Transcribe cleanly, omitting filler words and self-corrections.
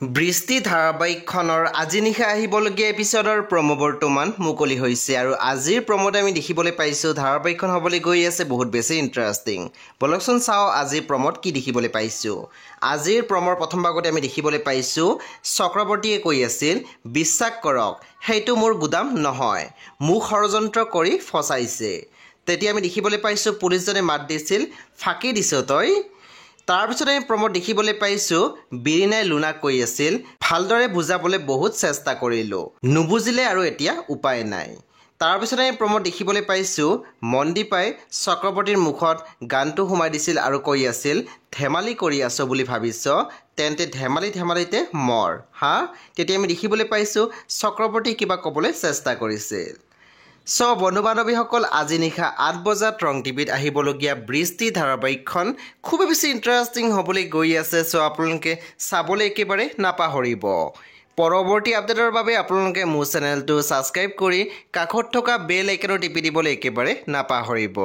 বৃষ্টি ধাৰাবাহিকখনৰ আজি নিশা আহিবলগীয়া এপিছডৰ প্ৰমো বৰ্তমান মুকলি হৈছে আৰু আজিৰ প্ৰমোত আমি দেখিবলৈ পাইছোঁ ধাৰাবাহিকখন হ'বলৈ গৈ আছে বহুত বেছি ইণ্টাৰেষ্টিং। বলকচোন চাওঁ আজিৰ প্ৰমোত কি দেখিবলৈ পাইছোঁ। আজিৰ প্ৰমৰ প্ৰথম ভাগতে আমি দেখিবলৈ পাইছোঁ চক্ৰৱৰ্তীয়ে কৈ আছিল, বিশ্বাস কৰক সেইটো মোৰ গুদাম নহয়, মোক ষড়যন্ত্ৰ কৰি ফচাইছে। তেতিয়া আমি দেখিবলৈ পাইছোঁ পুলিচজনে মাত দিছিল, ফাঁকি দিছ তই। তাৰপিছত আমি প্ৰমোদ দেখিবলৈ পাইছোঁ বিৰিনাই লুনাক কৈ আছিল, ভালদৰে বুজাবলৈ বহুত চেষ্টা কৰিলোঁ, নুবুজিলে আৰু এতিয়া উপায় নাই। তাৰপিছত আমি প্ৰমোদ দেখিবলৈ পাইছোঁ মনদীপাই চক্ৰৱৰ্তীৰ মুখত গানটো সোমাই দিছিল আৰু কৈ আছিল, ধেমালি কৰি আছ বুলি ভাবিছ, তেন্তে ধেমালিতে মৰ হা। তেতিয়া আমি দেখিবলৈ পাইছোঁ চক্ৰৱৰ্তী কিবা ক'বলৈ চেষ্টা কৰিছিল। চ' বন্ধু বান্ধৱীসকল, আজি নিশা 8 বজাত ৰং টিভিত আহিবলগীয়া বৃষ্টি ধাৰাবাহিকখন খুবেই বেছি ইণ্টাৰেষ্টিং হ'বলৈ গৈ আছে। চ' আপোনালোকে চাবলৈ একেবাৰে নাপাহৰিব। পৰৱৰ্তী আপডেটৰ বাবে আপোনালোকে মোৰ চেনেলটো ছাবস্ক্ৰাইব কৰি কাষত থকা বেল আইকনত টিপি দিবলৈ একেবাৰে নাপাহৰিব।